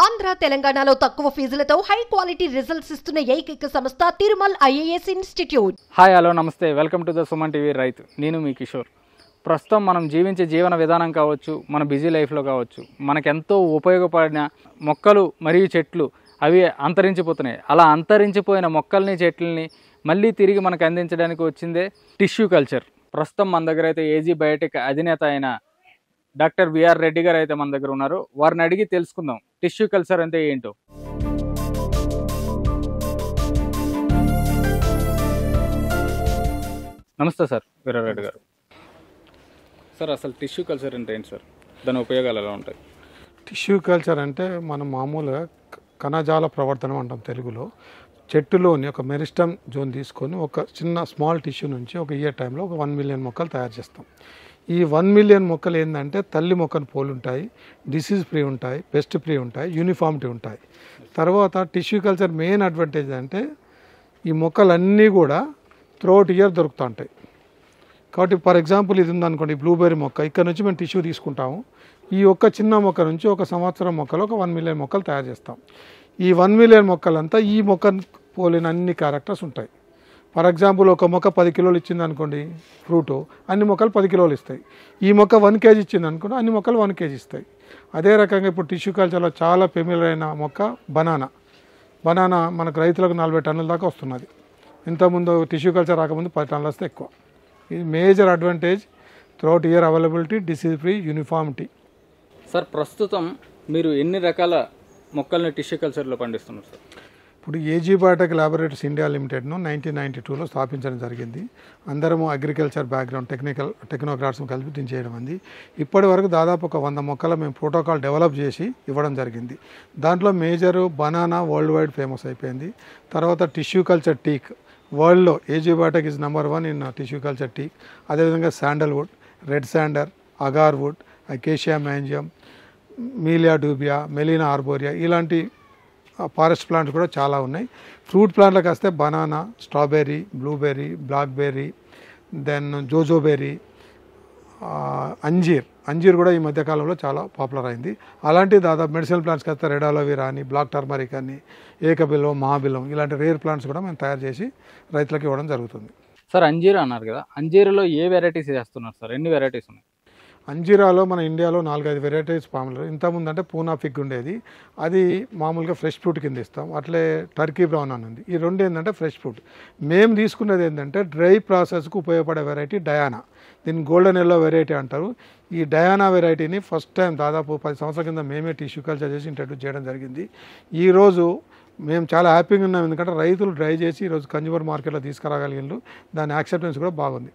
ఆంధ్ర తెలంగాణలో తక్కువ ఫీజులతో high quality results ఇస్తున్న ఏకైక సంస్థ Tirumal IAS institute. Hi hello namaste, welcome to the Suman TV Rythu. నేను మీ కిషోర్. ప్రస్తుతం మనం జీవించే జీవన విధానం కావచ్చు, మన బిజీ లైఫ్లో కావచ్చు, మనకెంతో ఉపయోగపడిన మొక్కలు మరియు చెట్లు అవి అంతరించిపోతున్నాయి. అలా అంతరించిపోయిన మొక్కల్ని చెట్లని మళ్ళీ తిరిగి మనకు అందించడానికి వచ్చిందే టిష్యూ కల్చర్. ప్రస్తుతం మన దగ్గర అయితే ఏజీ బయోటెక్ అధినేత అయిన డాక్టర్ బిఆర్ రెడ్డి గారు అయితే మన దగ్గర ఉన్నారు. వారిని అడిగి తెలుసుకుందాం టిష్యూ కల్చర్ అంటే ఏంటో. నమస్తే సార్ బిఆర్ రెడ్డి గారు. సార్ అసలు టిష్యూ కల్చర్ అంటే ఏంటి సార్? దాని ఉపయోగాలు ఎలా ఉంటాయి? టిష్యూ కల్చర్ అంటే మనం మామూలుగా కణజాల ప్రవర్తనం అంటాం తెలుగులో. చెట్టులోని ఒక మెరిస్టమ్ జోన్ తీసుకొని ఒక చిన్న స్మాల్ టిష్యూ నుంచి ఒక ఇయర్ టైంలో ఒక 1 మిలియన్ మొక్కలు తయారు చేస్తాం. ఈ 1 మిలియన్ మొక్కలు ఏంటంటే తల్లి మొక్కను పోలి ఉంటాయి, డిసీజ్ ఫ్రీ ఉంటాయి, పెస్ట్ ఫ్రీ ఉంటాయి, యూనిఫామిటీ ఉంటాయి. తర్వాత టిష్యూ కల్చర్ మెయిన్ అడ్వాంటేజ్ అంటే ఈ మొక్కలన్నీ కూడా త్రూఅవుట్ ఇయర్ దొరుకుతూ ఉంటాయి. కాబట్టి ఫర్ ఎగ్జాంపుల్ ఇది ఉందనుకోండి, బ్లూబెర్రీ మొక్క, ఇక్కడ నుంచి మేము టిష్యూ తీసుకుంటాము. ఈ ఒక్క చిన్న మొక్క నుంచి ఒక సంవత్సరం మొక్కలు ఒక 1 మిలియన్ మొక్కలు తయారు చేస్తాం. ఈ 1 మిలియన్ మొక్కలంతా ఈ మొక్కను పోలిన అన్ని క్యారెక్టర్స్ ఉంటాయి. ఫర్ ఎగ్జాంపుల్ ఒక మొక్క 10 కిలోలు ఇచ్చింది అనుకోండి ఫ్రూటు, అన్ని మొక్కలు 10 కిలోలు ఇస్తాయి. ఈ మొక్క 1 కేజీ ఇచ్చింది అనుకోండి, అన్ని మొక్కలు 1 కేజీ ఇస్తాయి. అదే రకంగా ఇప్పుడు టిష్యూ కల్చర్లో చాలా ఫెమిలియర్ అయిన మొక్క బనానా మనకు రైతులకు 40 టన్నుల దాకా వస్తున్నది. ఇంతకుముందు టిష్యూ కల్చర్ రాకముందు 10 టన్నులు వస్తే ఎక్కువ. ఇది major advantage, throughout year availability, disease free, uniformity. Sir ప్రస్తుతం మీరు ఎన్ని రకాల మొక్కల్ని టిష్యూ కల్చర్లో పండిస్తున్నారు సార్? ఇప్పుడు ఏజీ బయోటెక్ ల్యాబొరేటరీస్ ఇండియా లిమిటెడ్ను 1992లో స్థాపించడం జరిగింది. అందరము అగ్రికల్చర్ బ్యాక్గ్రౌండ్ టెక్నోక్రాట్స్ కలిపి దీన్ని చేయడం అంది. ఇప్పటి వరకు దాదాపు ఒక 100 మొక్కలు మేము ప్రోటోకాల్ డెవలప్ చేసి ఇవ్వడం జరిగింది. దాంట్లో major banana world wide famous అయిపోయింది. తర్వాత టిష్యూ కల్చర్ టీక్ వరల్డ్లో AG biotech is number 1 in tissue culture teak. అదేవిధంగా sandalwood, red sander, agarwood, acacia mangium, melia dubia, gmelina arborea ఇలాంటి ఫారెస్ట్ ప్లాంట్స్ కూడా చాలా ఉన్నాయి. ఫ్రూట్ ప్లాంట్లకు వస్తే banana, strawberry, blueberry, blackberry, then jojoberry, అంజీర్ కూడా ఈ మధ్యకాలంలో చాలా పాపులర్ అయింది. అలాంటి దాదాపు మెడిసినల్ ప్లాంట్స్కి వస్తే రెడ్ అలోవెరా అని, బ్లాక్ టర్మరిక్ అని, ఏకబిల్వం, మహాబిల్వం ఇలాంటి రేర్ ప్లాంట్స్ కూడా మేము తయారు చేసి రైతులకు ఇవ్వడం జరుగుతుంది. సార్ అంజీర్ అన్నారు కదా, అంజీర్లో ఏ వెరైటీస్ చేస్తున్నారు సార్? ఎన్ని వెరైటీస్ ఉన్నాయి? అంజీరాలో మన ఇండియాలో 4-5 వెరైటీస్ పాములు. ఇంతకుముందు అంటే పూనా ఫిగ్ ఉండేది, అది మామూలుగా ఫ్రెష్ ఫ్రూట్ కింద ఇస్తాం. అట్లే టర్కీ బ్రౌన్ అని ఉంది. ఈ రెండు ఏంటంటే ఫ్రెష్ ఫ్రూట్. మేము తీసుకున్నది ఏంటంటే డ్రై ప్రాసెస్కు ఉపయోగపడే వెరైటీ డయానా. దీన్ని గోల్డెన్ ఎల్లో వెరైటీ అంటారు. ఈ డయానా వెరైటీని ఫస్ట్ టైం దాదాపు 10 సంవత్సరాల కింద మేమే టిష్యూ కల్చర్ చేసి ఇంట్రడ్యూస్ చేయడం జరిగింది. ఈరోజు మేము చాలా హ్యాపీగా ఉన్నాం, ఎందుకంటే రైతులు డ్రై చేసి ఈరోజు కన్జ్యూమర్ మార్కెట్లో తీసుకురాగలిగినారు. దాని యాక్సెప్టెన్స్ కూడా బాగుంది.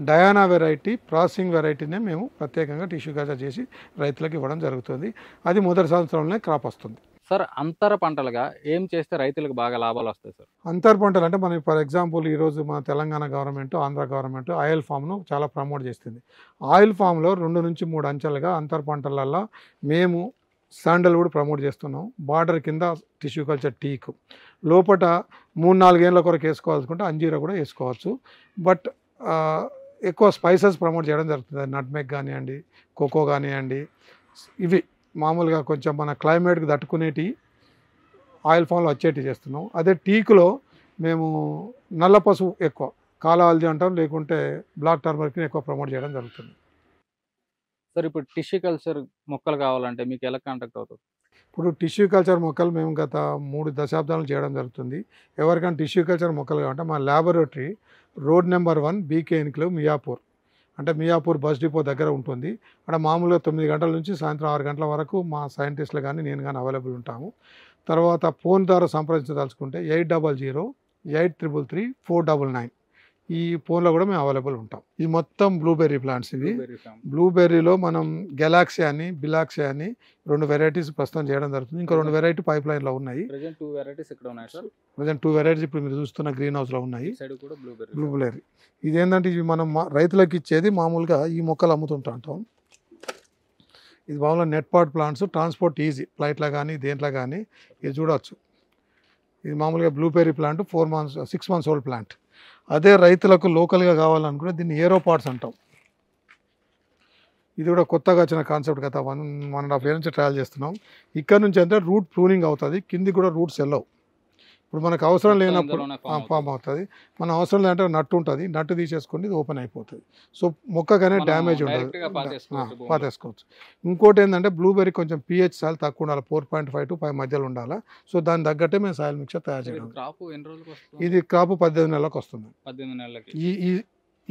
డయానా వెరైటీ ప్రాసెసింగ్ వెరైటీనే మేము ప్రత్యేకంగా టిష్యూ కల్చర్ చేసి రైతులకు ఇవ్వడం జరుగుతుంది. అది మొదటి సంవత్సరంలోనే క్రాప్ వస్తుంది. సార్ అంతర పంటలుగా ఏం చేస్తే రైతులకు బాగా లాభాలు వస్తాయి సార్? అంతర పంటలు అంటే మనకి ఫర్ ఎగ్జాంపుల్ ఈరోజు మన Telangana government, Andhra government oil ఫామ్ను చాలా ప్రమోట్ చేస్తుంది. ఆయిల్ ఫామ్లో 2 నుంచి 3 అంచెలుగా అంతర పంటలల్లో మేము శాండల్వుడ్ ప్రమోట్ చేస్తున్నాం. బార్డర్ కింద టిష్యూ కల్చర్ టీక్, లోపల 3-4 ఏళ్ళ కొరకు వేసుకోవాలనుకుంటే అంజీరా కూడా వేసుకోవచ్చు. బట్ ఎక్కువ స్పైసెస్ ప్రమోట్ చేయడం జరుగుతుంది. నట్మెగ్ కానివ్వండి, కోకో కానివ్వండి, ఇవి మామూలుగా కొంచెం మన క్లైమేట్కి తట్టుకునేటి ఆయిల్ ఫామ్లో వచ్చేటి చేస్తున్నాం. అదే టీకులో మేము నల్ల పసుపు ఎక్కువ, కాలాల్జీ అంటాం, లేకుంటే బ్లాక్ టర్మరిక్ని ఎక్కువ ప్రమోట్ చేయడం జరుగుతుంది. సార్ ఇప్పుడు టిష్యూ కల్చర్ మొక్కలు కావాలంటే మీకు ఎలా కాంటాక్ట్ అవుతుంది? ఇప్పుడు టిష్యూ కల్చర్ మొక్కలు మేము గత 3 దశాబ్దాలు చేయడం జరుగుతుంది. ఎవరికైనా టిష్యూ కల్చర్ మొక్కలు కావాలంటే మా laboratory road number 1 BK enclave Miyapur, అంటే మియాపూర్ బస్ డిపో దగ్గర ఉంటుంది. అక్కడ మామూలుగా 9 గంటల నుంచి సాయంత్రం 6 గంటల వరకు మా సైంటిస్టులు కానీ నేను కానీ అవైలబుల్ ఉంటాము. తర్వాత ఫోన్ ద్వారా సంప్రదించదలుచుకుంటే 8008333499 ఈ ఫోన్లో కూడా మేము అవైలబుల్ ఉంటాం. ఇది మొత్తం బ్లూబెర్రీ ప్లాంట్స్. ఇవి బ్లూబెర్రీలో మనం గెలాక్సీ అని, బిలాక్సీ అని 2 వెరైటీస్ ప్రస్తుతం చేయడం జరుగుతుంది. ఇంకో 2 వెరైటీ పైప్ లైన్లో ఉన్నాయి. ప్రెజెంట్ 2 వెరైటీస్ ఇక్కడ ఉన్నాయి సార్. ప్రెజెంట్ 2 వెరైటీస్ ఇప్పుడు మీరు చూస్తున్న గ్రీన్ హౌస్లో ఉన్నాయి. బ్లూబెర్రీ ఇదేంటంటే ఇవి మనం రైతులకు ఇచ్చేది మామూలుగా ఈ మొక్కలు అమ్ముతుంటాం. ఇది మామూలుగా net pot plants, transport easy, ఫ్లైట్లో కానీ దేంట్లో కానీ ఇది చూడవచ్చు. ఇది మామూలుగా blueberry plant 6 months old plant. అదే రైతులకు లోకల్గా కావాలనుకుంటే దీన్ని ఏరోపాడ్స్ అంటాం. ఇది కూడా కొత్తగా వచ్చిన కాన్సెప్ట్ గత 1.5 year నుంచి ట్రయల్ చేస్తున్నాం. ఇక్కడ నుంచి అంటే రూట్ ప్రూనింగ్ అవుతుంది, కింది కూడా రూట్స్ వెళ్ళవు. ఇప్పుడు మనకు అవసరం లేనప్పుడు ఫామ్ అవుతుంది, మన అవసరం లేదంటే నట్టు ఉంటుంది, నట్టు తీసేసుకొని ఇది ఓపెన్ అయిపోతుంది. సో మొక్కగానే డ్యామేజ్ ఉండదు, పాతేసుకోవచ్చు. ఇంకోటి ఏంటంటే బ్లూబెర్రీ కొంచెం pH సాయిల్ తక్కువ ఉండాలి, 4.5 to 5 మధ్యలో ఉండాలి. సో దాని తగ్గట్టే మేము సాయిల్ మిక్చర్ తయారు చేయడం. ఇది క్రాప్ 18 నెలలకు వస్తుంది.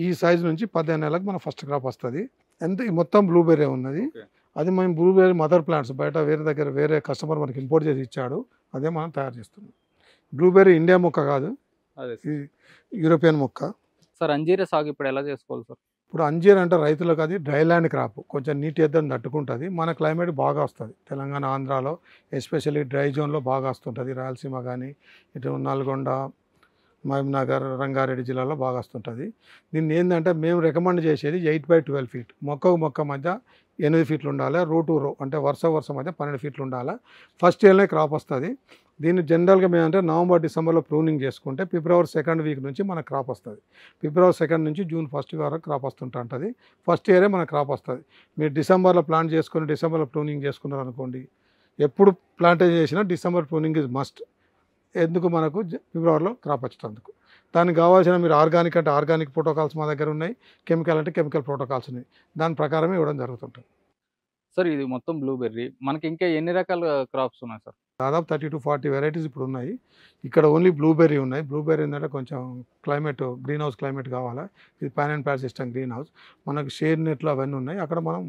ఈ సైజు నుంచి 15 నెలలకు మన ఫస్ట్ క్రాప్ వస్తుంది. మొత్తం బ్లూబెర్రీ ఉన్నది. అది మేము బ్లూబెర్రీ మదర్ ప్లాంట్స్ బయట వేరే కస్టమర్ మనకి ఇంపోర్ట్ చేసి ఇచ్చాడు, అదే మనం తయారు చేస్తున్నాం. బ్లూబెర్రీ ఇండియా మొక్క కాదు, యూరోపియన్ మొక్క. సార్ అంజీర సాగు ఇప్పుడు ఎలా చేసుకోవాలి సార్? ఇప్పుడు అంజీర్ అంటే రైతులకు అది డ్రై ల్యాండ్ క్రాప్, కొంచెం నీటి ఎద్దడిని తట్టుకుంటుంది. మన క్లైమేట్ బాగా వస్తుంది, తెలంగాణ ఆంధ్రాలో ఎస్పెషల్లీ డ్రై జోన్లో బాగా వస్తుంటుంది. రాయలసీమ కానీ ఇటు నల్గొండ, మహబూబ్నగర్, రంగారెడ్డి జిల్లాలో బాగా వస్తుంటుంది. దీన్ని ఏంటంటే మేము రికమెండ్ చేసేది 8x12 feet, మొక్కకు మొక్క మధ్య 8 feet ఉండాలి. రో టు రో అంటే వరుస మధ్య 12 feet ఉండాలి. ఫస్ట్ ఇయర్నే క్రాప్ వస్తుంది. దీన్ని జనరల్గా మేమంటే నవంబర్ డిసెంబర్లో ప్రూనింగ్ చేసుకుంటే ఫిబ్రవరి 2nd week నుంచి మనకు క్రాప్ వస్తుంది. ఫిబ్రవరి 2nd నుంచి జూన్ 1st వరకు క్రాప్ వస్తుంటుంది. ఫస్ట్ ఇయరే మనకు క్రాప్ వస్తుంది. మీరు డిసెంబర్లో ప్లాంట్ చేసుకొని డిసెంబర్లో ప్రూనింగ్ చేసుకున్నారు అనుకోండి, ఎప్పుడు ప్లాంటేజ్ చేసినా డిసెంబర్ ప్రూనింగ్ ఇస్ మస్ట్. ఎందుకు మనకు ఫిబ్రవరిలో క్రాప్ వచ్చేటందుకు. దానికి కావాల్సిన మీరు ఆర్గానిక్ అంటే ఆర్గానిక్ ప్రోటోకాల్స్ మా దగ్గర ఉన్నాయి, కెమికల్ అంటే కెమికల్ ప్రోటోకాల్స్ ఉన్నాయి, దాని ప్రకారమే ఇవ్వడం జరుగుతుంటుంది. సార్ ఇది మొత్తం బ్లూబెర్రీ, మనకి ఇంకా ఎన్ని రకాల క్రాప్స్ ఉన్నాయి సార్? దాదాపు 30 to 40 వెరైటీస్ ఇప్పుడు ఉన్నాయి. ఇక్కడ ఓన్లీ బ్లూబెర్రీ ఉన్నాయి. బ్లూబెర్రీ ఏంటంటే కొంచెం క్లైమేట్ గ్రీన్ హౌస్ క్లైమేట్ కావాలా, ఇది pan and pad system green house. మనకు షేడ్ నెట్లు అవన్నీ ఉన్నాయి. అక్కడ మనం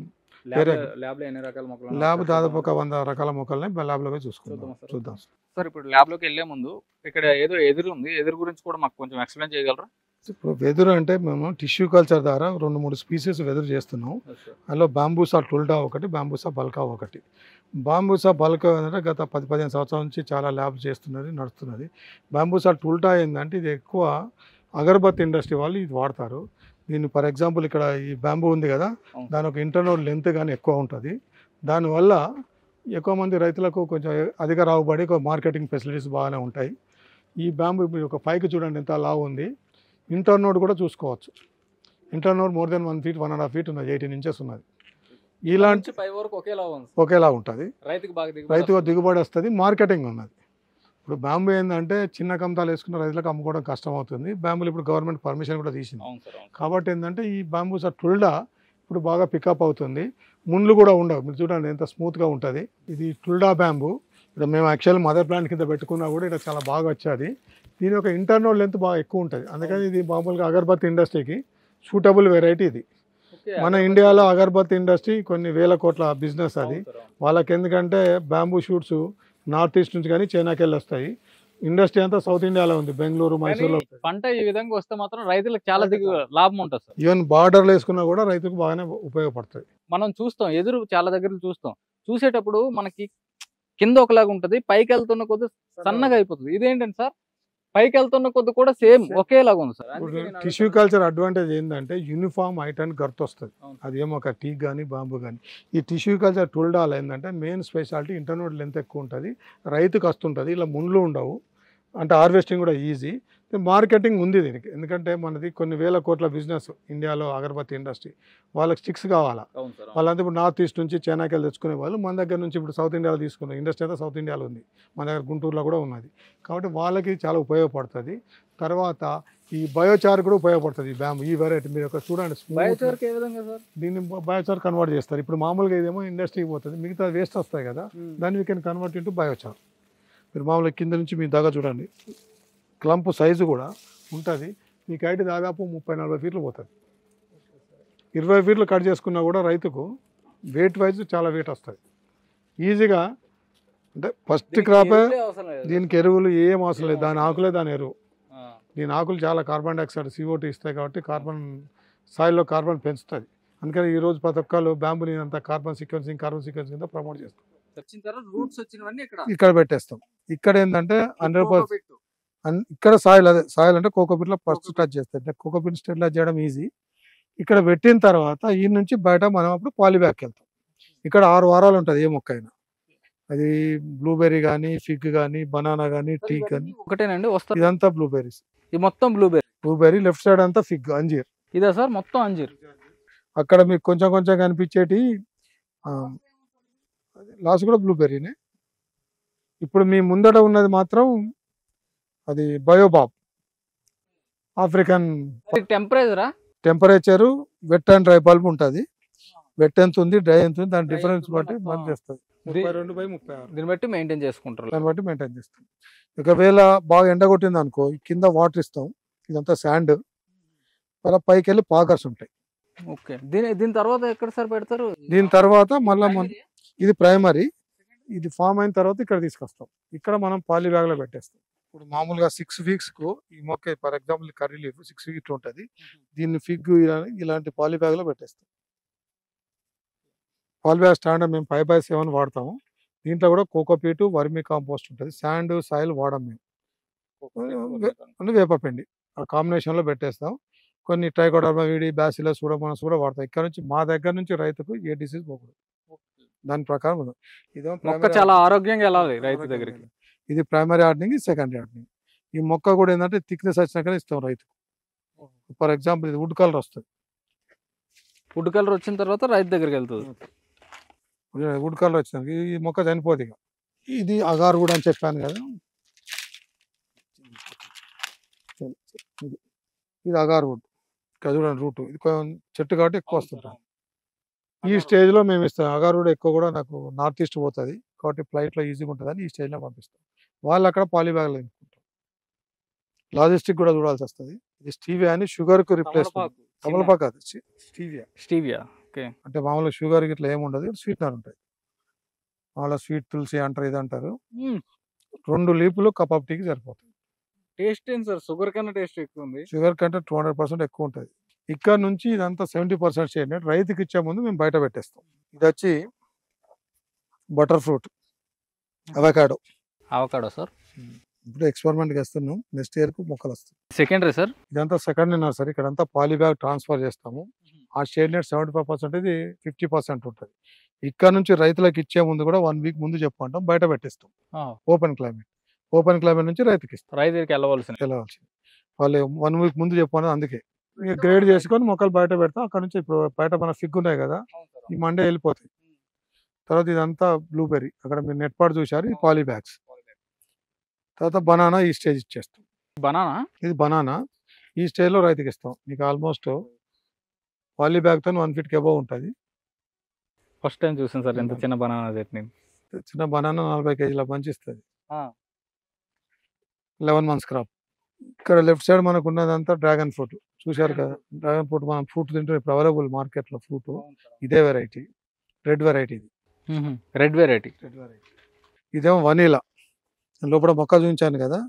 ల్యాబ్ దాదాపు ఒక 100 రకాల మొక్కల్ని ల్యాబ్లో చూద్దాం. సార్ ఇప్పుడు ల్యాబ్లోకి వెళ్ళే ముందు ఇక్కడ ఏదో ఎదురు ఉంది, ఎదురు గురించి కూడా మాకు కొంచెం ఎక్స్ప్లెయిన్ చేయగలరా? ఇప్పుడు వెదురు అంటే మేము టిష్యూ కల్చర్ ద్వారా 2-3 స్పీసెస్ వెదురు చేస్తున్నాం. అందులో బాంబూసా టుల్డా ఒకటి, బాంబూసా బల్కా ఒకటి. బాంబూసా బల్కా ఏంటంటే గత 10-15 సంవత్సరాల నుంచి చాలా ల్యాబ్ చేస్తున్నది, నడుస్తున్నది. బాంబూసా టుల్డా ఏంటంటే ఇది ఎక్కువ అగరబత్తి ఇండస్ట్రీ వాళ్ళు ఇది వాడతారు. దీన్ని ఫర్ ఎగ్జాంపుల్ ఇక్కడ ఈ బ్యాంబూ ఉంది కదా, దాని ఒక ఇంటర్నల్ లెంత్ కానీ ఎక్కువ ఉంటుంది. దానివల్ల ఎక్కువ మంది రైతులకు కొంచెం అధిక రాబడి, మార్కెటింగ్ ఫెసిలిటీస్ బాగానే ఉంటాయి. ఈ బ్యాంబూ ఇప్పుడు ఒక పైకి చూడండి ఎంత లావు ఉంది. ఇంటర్నోడ్ కూడా చూసుకోవచ్చు. Internode more than 1 feet 1.5 feet ఉన్నది, 18 inches ఉన్నది. ఇలాంటి ఒకేలా ఉంటుంది, రైతుకు దిగుబడి వస్తుంది, మార్కెటింగ్ ఉన్నది. ఇప్పుడు బ్యాంబూ ఏంటంటే చిన్న కమతాలు వేసుకున్న రైతులకు అమ్ముకోవడం కష్టం అవుతుంది. బ్యాంబూలు ఇప్పుడు గవర్నమెంట్ పర్మిషన్ కూడా తీసింది. కాబట్టి ఏంటంటే ఈ బాంబూసా టుల్డా ఇప్పుడు బాగా పికప్ అవుతుంది. ముళ్ళు కూడా ఉండవు, మీరు చూడండి ఎంత స్మూత్గా ఉంటుంది. ఇది టుల్డా బ్యాంబూ. ఇక్కడ మేము యాక్చువల్ మదర్ ప్లాంట్ కింద పెట్టుకున్నా కూడా ఇక్కడ చాలా బాగా వచ్చేది. దీని యొక్క ఇంటర్నల్ లెంత్ బాగా ఎక్కువ ఉంటుంది, అందుకని ఇది మామూలుగా అగరబత్తి ఇండస్ట్రీకి సూటబుల్ వెరైటీ. ఇది మన ఇండియాలో అగరబత్తి ఇండస్ట్రీ కొన్ని వేల కోట్ల బిజినెస్ అది. వాళ్ళకి ఎందుకంటే బ్యాంబూ షూట్స్ నార్త్ ఈస్ట్ నుంచి కానీ చైనాకి వెళ్ళి వస్తాయి. ఇండస్ట్రీ అంతా సౌత్ ఇండియాలో ఉంది, బెంగళూరు, మైసూర్లో. పంట ఈ విధంగా వస్తే మాత్రం రైతులకు చాలా లాభం ఉంటుంది సార్. ఈవెన్ బార్డర్లు వేసుకున్నా కూడా రైతుకు బాగానే ఉపయోగపడుతుంది. మనం చూస్తాం ఎదురు చాలా దగ్గర చూసేటప్పుడు మనకి కింద ఒకలాగా ఉంటుంది, పైకి వెళ్తున్న కొద్ది సన్నగా అయిపోతుంది. ఇదేంటంటే సార్ పైకి వెళ్తున్న కొద్ది కూడా సేమ్ ఒకేలాగా ఉంది సార్. టిష్యూ కల్చర్ అడ్వాంటేజ్ ఏంటంటే యూనిఫామ్ హైట్ అండ్ గర్త్ వస్తుంది. అదేమో ఒక టీక్ కానీ బాంబు కానీ. ఈ టిష్యూ కల్చర్ టుల్డాల్ ఏంటంటే మెయిన్ స్పెషాలిటీ ఇంటర్నోడ్ లెంత్ ఎక్కువ ఉంటుంది, రైతుకు వస్తుంటుంది, ఇలా ముళ్ళు ఉండవు, అంటే హార్వెస్టింగ్ కూడా ఈజీ. మార్కెటింగ్ ఉంది దీనికి, ఎందుకంటే మనది కొన్ని వేల కోట్ల బిజినెస్ ఇండియాలో అగరబత్తి ఇండస్ట్రీ. వాళ్ళకి స్టిక్స్ కావాలా, వాళ్ళంతా ఇప్పుడు నార్త్ ఈస్ట్ నుంచి చైనాకి వెళ్ళి తెచ్చుకునే వాళ్ళు మన దగ్గర నుంచి ఇప్పుడు సౌత్ ఇండియాలో తీసుకున్నారు. ఇండస్ట్రీ అంతా సౌత్ ఇండియాలో ఉంది, మన దగ్గర గుంటూరులో కూడా ఉన్నది. కాబట్టి వాళ్ళకి చాలా ఉపయోగపడుతుంది. తర్వాత ఈ బయోచార్ కూడా ఉపయోగపడుతుంది. ఈ బ్యాంబు ఈ వెరైటీ మీరు ఒక చూడండి, దీన్ని బయోచార్ కన్వర్ట్ చేస్తారు. ఇప్పుడు మామూలుగా ఇదేమో ఇండస్ట్రీకి పోతుంది, మిగతా వేస్ట్ వస్తాయి కదా, దాన్ని we can convert into biochar. మీరు మామూలుగా కింద నుంచి మీ దగ్గర చూడండి, క్లంప్ సైజు కూడా ఉంటుంది. మీకు హైట్ దాదాపు 30-40 feet పోతుంది. 20 feet కట్ చేసుకున్నా కూడా రైతుకు వెయిట్ వైజ్ చాలా వెయిట్ వస్తుంది ఈజీగా. అంటే ఫస్ట్ క్రాపే, దీనికి ఎరువులు ఏం అవసరం లేదు, దాని ఆకులే దాని ఎరువు. దీని ఆకులు చాలా కార్బన్ డైఆక్సైడ్ CO2 ఇస్తాయి కాబట్టి సాయిల్లో కార్బన్ పెంచుతుంది. అందుకని ఈరోజు ప్రతి ఒక్కరు బ్యాంబుని అంతా కార్బన్ సీక్వెన్సింగ్ కింద ప్రమోట్ చేస్తాం. ఇక్కడ పెట్టేస్తాం. ఇక్కడ ఏంటంటే 100% ఇక్కడ సాయిల్ అంటే కోకోపీట్ లో ఫస్ట్ టచ్ చేస్తారు. కోకోపీట్ స్టెరిలైజ్ చేయడం ఈజీ. ఇక్కడ పెట్టిన తర్వాత ఈ నుంచి బయట మనం అప్పుడు పాలిబ్యాగ్కి వెళ్తాం. ఇక్కడ 6 వారాలు ఉంటుంది ఏ మొక్క అయినా, అది బ్లూబెర్రీ కానీ, ఫిగ్ కానీ, బనానా కానీ, టీ కానీ. ఒకటేనండి వస్తుంది, ఇదంతా బ్లూబెర్రీస్. ఇది మొత్తం బ్లూబెర్రీ. లెఫ్ట్ సైడ్ అంతా ఫిగ్, అంజీర్. ఇదా సార్ మొత్తం అంజీర్? అక్కడ మీకు కొంచెం కొంచెం కనిపించేటి లాస్ట్ కూడా బ్లూబెర్రీనే. ఇప్పుడు మీ ముందట ఉన్నది మాత్రం అది బయోబాబ్, ఆఫ్రికన్. టెంపరేచరా? Temperature wet and dry bulb ఉంటుంది. వెట్ ఎంత ఉంది, డ్రై ఎంత ఉంది, దాని డిఫరెన్స్ బట్టి మనం చేస్తుంది. 32/36 దీన్ని బట్టి మెయింటైన్ చేసుకుంటారు. దాన్ని బట్టి మెయింటైన్ చేస్తాం. ఒకవేళ బాగా ఎండ కొట్టింది అనుకో, కింద వాటర్ ఇస్తాం, ఇదంతా శాండ్, అలా పైకి వెళ్ళి పాకర్స్ ఉంటాయి. ఓకే. దీని తర్వాత ఎక్కడ సార్ పెడతారు? దీని తర్వాత మళ్ళీ ఇది ప్రైమరీ, ఇది ఫామ్ అయిన తర్వాత ఇక్కడ తీసుకొస్తాం. ఇక్కడ మనం పాలీ బ్యాగ్ లో పెట్టేస్తాం. ఇప్పుడు మామూలుగా 6 weeks కు ఈ మొక్క, for example curry leaf 6 weeks ఉంటుంది. దీన్ని ఫిగ్ ఇలాంటి పాలీ బ్యాగ్ లో పెట్టేస్తాం. పాలీ బ్యాగ్ స్టాండర్డ్ మేము 5/7 వాడతాము. దీంట్లో కూడా కోకోపీటు, వర్మీ కాంపోస్ట్ ఉంటుంది. శాండ్, సాయిల్ వాడం మేము. వేపపిండి ఆ కాంబినేషన్లో పెట్టేస్తాం. కొన్ని ట్రైకోడర్మా వీడి, బ్యాసిలస్, సూడోమోనాస్ కూడా వాడతాం. ఇక్కడ నుంచి మా దగ్గర నుంచి రైతుకు ఏ డిసీజ్ పోకూడదు, దాని ప్రకారం ఉంది. ఇదేమో మొక్క చాలా ఆరోగ్యంగా వెళ్ళాలి రైతు దగ్గరికి. ఇది ప్రైమరీ హార్డనింగ్, ఇది సెకండరీ హార్డనింగ్. ఈ మొక్క కూడా ఏంటంటే థిక్నెస్ వచ్చినాక ఇస్తాం రైతుకు. ఫర్ ఎగ్జాంపుల్ ఇది వుడ్ కలర్ వస్తుంది. వుడ్ కలర్ వచ్చిన తర్వాత రైతు దగ్గరికి వెళ్తుంది. వుడ్ కలర్ వచ్చినాక ఈ మొక్క చనిపోదు. ఇక ఇది అగారు కూడా అని చెప్పాను కదా, ఇది అగారు వుడ్. ఇక్కడ చూడండి రూట్, ఇది కొంచెం చెట్టు కాబట్టి ఎక్కువ వస్తుంటుంది. ఈ స్టేజ్లో మేము ఇస్తాం. అగారు వుడ్ ఎక్కువ కూడా నాకు నార్త్ ఈస్ట్ పోతుంది కాబట్టి ఫ్లైట్లో ఈజీగా ఉంటుందని ఈ స్టేజ్లో పంపిస్తాం. వాళ్ళు అక్కడ పాలీబ్యాగ్లో నింపుకుంటాం. లాజిస్టిక్ కూడా చూడాల్సి వస్తుంది. ఇది స్టీవియా అని షుగర్కు రిప్లేస్మెంట్. తమలపాకు అది స్టీవియా. అంటే మామూలుగా షుగర్ ఇట్లా ఏముండదు, స్వీట్నర్ ఉంటుంది. మామూలుగా స్వీట్ తులసి అంటారు, ఇది అంటారు. 2 లీపులు కప్ ఆఫ్ టీకి సరిపోతుంది. టేస్ట్ ఏంటి సార్? షుగర్ కన్నా టేస్ట్ ఎక్కువ ఉంది. షుగర్ కంటే 200% ఎక్కువ ఉంటుంది. ఇక్కడ నుంచి ఇదంతా 70% చేయండి. రైతుకి ఇచ్చే ముందు మేము బయట పెట్టేస్తాం. ఇది వచ్చి బటర్ ఫ్రూట్, అవకాడో సార్. ఇప్పుడు ఎక్స్పెరిమెంట్ చేస్తున్నాం. నెక్స్ట్ ఇయర్ కు మొక్కలు వస్తాయి. సెకండరీ సార్, ఇదంతా సెకండరీ నర్సరీ. ఇక్కడంతా పాలీబ్యాగ్ ట్రాన్స్ఫర్ చేస్తాము. ఆ షేడ్ నెట్ 75%, ఇది 50% ఉంటుంది. ఇక్కడ నుంచి రైతులకు ఇచ్చే ముందు కూడా 1 week ముందు చెప్పమంటాం, బయట పెట్టేస్తాం. ఓపెన్ క్లైమేట్ నుంచి రైతుకి ఇస్తాం. రైతుకి వెళ్ళవలసింది వాళ్ళు 1 week ముందు చెప్పమని. అందుకే గ్రేడ్ చేసుకొని మొక్కలు బయట పెడతాం. అక్కడ నుంచి ఇప్పుడు బయట మన ఫిగ్ ఉన్నాయి కదా, ఈ మండే వెళ్ళిపోతాయి. తర్వాత ఇదంతా బ్లూబెర్రీ, అక్కడ మీరు నెట్ పాట్ చూసారు, ఇది పాలీబ్యాగ్స్. తర్వాత బనానా ఈ స్టేజ్ ఇచ్చేస్తాం. ఇది బనానా ఈ స్టేజ్లో రైతుకి ఇస్తాం. మీకు ఆల్మోస్ట్ పాలీబ్యాగ్తో 1 feet అబౌవ్ ఉంటుంది. ఫస్ట్ టైం చూసాను సార్ ఎంత చిన్న బనానా చట్నీ. చిన్న బనానా 40 kg మంచి ఇస్తుంది. 11 months క్రాప్. ఇక్కడ లెఫ్ట్ సైడ్ మనకు ఉన్నదంతా డ్రాగన్ ఫ్రూట్ చూశారు కదా. డ్రాగన్ ఫ్రూట్ మనం ఫ్రూట్ తింటే ఇప్పుడు అవైలబుల్ మార్కెట్లో ఫ్రూట్. ఇదే వెరైటీ, రెడ్ వెరైటీ. ఇదేమో వనీలా. లోపల మొక్క చూపించాను కదా,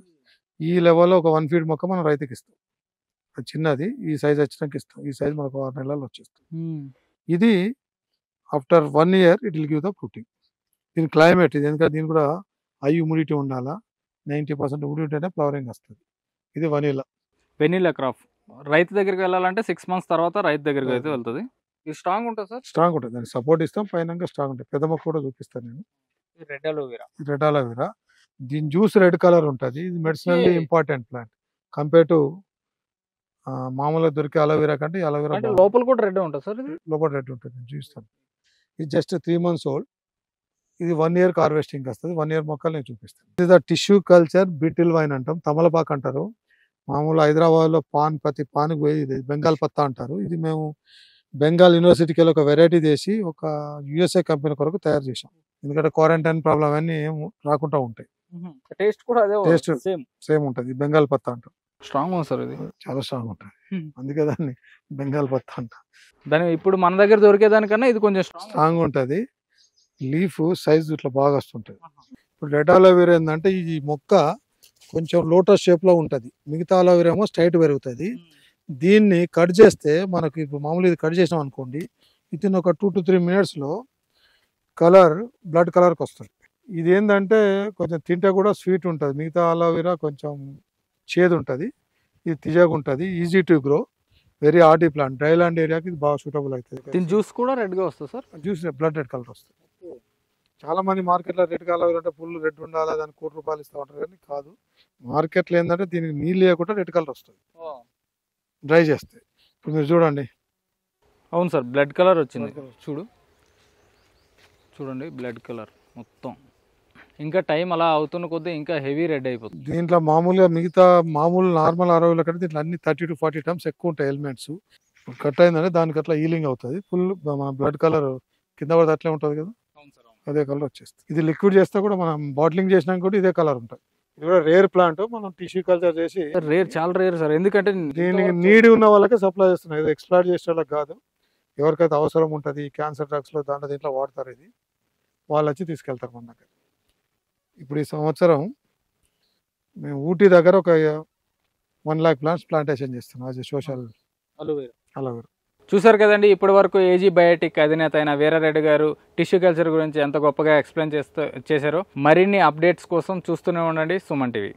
ఈ లెవెల్లో ఒక 1 feet మొక్క మనం రైతుకి ఇస్తాం. అది చిన్నది, ఈ సైజ్ వచ్చినాక ఇస్తాం. ఈ సైజ్ మనకు 6 నెలల్లో వచ్చేస్తాం. ఇది after 1 year it will give the fruiting. దీని క్లైమేట్ ఇది, ఎందుకంటే దీని కూడా హై హ్యూమిడిటీ ఉండాలా. 90% హ్యూమిడిటీ అంటే ఫ్లవరింగ్ వస్తుంది. ఇది వెనీలా క్రాప్. రైతు దగ్గరికి వెళ్ళాలంటే 6 months తర్వాత రైతు దగ్గరికి అయితే వెళ్తుంది. ఇది స్ట్రాంగ్ ఉంటుంది సార్? స్ట్రాంగ్ ఉంటుంది. దానికి సపోర్ట్ ఇస్తాం, పైన స్ట్రాంగ్ ఉంటుంది. పెద్ద మొక్క కూడా చూపిస్తాను నేను. Red aloe vera. దీని జ్యూస్ రెడ్ కలర్ ఉంటుంది. ఇది మెడిసినల్లీ ఇంపార్టెంట్ ప్లాంట్ కంపేర్ టు మామూలుగా దొరికే అలోవెరా కంటే అలోవెరా లోపల కూడా రెడ్ ఉంటుంది సార్. లోపల రెడ్ ఉంటుంది. నేను చూస్తాను. ఇది జస్ట్ 3 months old. ఇది 1 year హార్వెస్టింగ్ వస్తుంది. 1 year మొక్కలు నేను చూపిస్తాను. ఇది టిష్యూ కల్చర్ బిటిల్ వైన్ అంటాం, తమలపాకు అంటారు. మామూలు హైదరాబాద్లో ప్రతి పాన్కి పోయి ఇది బెంగాల్ పత్తా అంటారు. ఇది మేము బెంగాల్ యూనివర్సిటీకి వెళ్ళి ఒక వెరైటీ చేసి ఒక USA కంపెనీ కొరకు తయారు చేసాం. ఎందుకంటే క్వారంటైన్ ప్రాబ్లం అన్నీ ఏం రాకుండా ఉంటాయి. టేస్ట్ కూడా టేస్ట్ సేమ్ ఉంటుంది. బెంగాల్ పత్తా అంటారు. స్ట్రాంగ్ ఉంది సార్. ఇది చాలా స్ట్రాంగ్ ఉంటుంది, అందుకే దాన్ని బెంగాల్ పత్తా అంటారు. దాని ఇప్పుడు మన దగ్గర దొరికేదానికన్నా ఇది కొంచెం స్ట్రాంగ్ ఉంటుంది. లీఫ్ సైజ్ ఇట్లా బాగా వస్తుంటుంది. ఇప్పుడు రెడ్ అలోవెరా ఏంటంటే ఈ మొక్క కొంచెం లోటస్ షేప్లో ఉంటుంది. మిగతా అలోవెరా ఏమో స్ట్రైట్ పెరుగుతుంది. దీన్ని కట్ చేస్తే మనకు ఇప్పుడు మామూలు ఇది కట్ చేసినాం అనుకోండి, విత్ ఇన్ ఒక 2 to 3 minutesలో బ్లడ్ కలర్కి వస్తుంది. ఇది ఏంటంటే కొంచెం తింటే కూడా స్వీట్ ఉంటుంది. మిగతా అలోవెరా కొంచెం చేదు ఉంటుంది. ఇది తిజాగా ఉంటుంది. Easy to grow, very hardy plant. Dry land ఏరియాకి ఇది బాగా సూటబుల్ అవుతుంది. దీని జ్యూస్ కూడా రెడ్గా వస్తుంది sir. Juice blood red colour వస్తుంది. చాలా మంది మార్కెట్లో రెడ్ కలర్ అంటే ఫుల్ రెడ్ ఉండాలి, దానికి ₹1 ఇస్తూ ఉంటారు. కానీ కాదు, మార్కెట్లో ఏంటంటే దీనికి నీళ్ళు లేకుండా రెడ్ కలర్ వస్తుంది డ్రై చేస్తే. ఇప్పుడు మీరు చూడండి, అవును సార్, బ్లడ్ కలర్ వచ్చింది. చూడండి బ్లడ్ కలర్ మొత్తం. ఇంకా టైం అలా అవుతున్న కొద్దీ ఇంకా హెవీ రెడ్ అయిపోతుంది. దీంట్లో మామూలుగా మిగతా మామూలు నార్మల్ అరవైల కంటే దీంట్లో అన్ని 30 to 40 టైమ్స్ ఎక్కువ ఉంటాయి ఎలిమెంట్స్. కట్ అయిందంటే దానికి అట్లా హీలింగ్ అవుతుంది. ఫుల్ మన బ్లడ్ కలర్ కింద పడితే అట్లే ఉంటుంది కదా, అదే కలర్ వచ్చేస్తుంది. ఇది లిక్విడ్ చేస్తే కూడా మనం బాటిలింగ్ చేసినా కూడా ఇదే కలర్ ఉంటుంది. ఇది కూడా రేర్ ప్లాంట్, మనం టిష్యూ కల్చర్ చేసి రేర్, చాలా రేర్ సార్. ఎందుకంటే దీనికి నీడ్ ఉన్న వాళ్ళకే సప్లై చేస్తున్నాయి. ఇది ఎక్స్ప్లాయిట్ చేసే వాళ్ళకి కాదు. ఎవరికైతే అవసరం ఉంటుంది క్యాన్సర్ డ్రగ్స్లో దీంట్లో వాడతారు, ఇది వాళ్ళు వచ్చి తీసుకెళ్తారు మన దగ్గర. ఇప్పుడు ఈ సంవత్సరం మేము ఊటీ దగ్గర ఒక 1 lakh ప్లాంట్స్ ప్లాంటేషన్ చేస్తున్నాం యాజ్ ఎ సోషల్ అలోవేరా. చూసారు కదండి, ఇప్పటి వరకు ఏజీ బయోటిక్ అధినేత అయిన వీరారెడ్డి గారు టిష్యూ కల్చర్ గురించి ఎంత గొప్పగా ఎక్స్ప్లెయిన్ చేశారో. మరిన్ని అప్డేట్స్ కోసం చూస్తూనే ఉండండి సుమన్ టీవీ.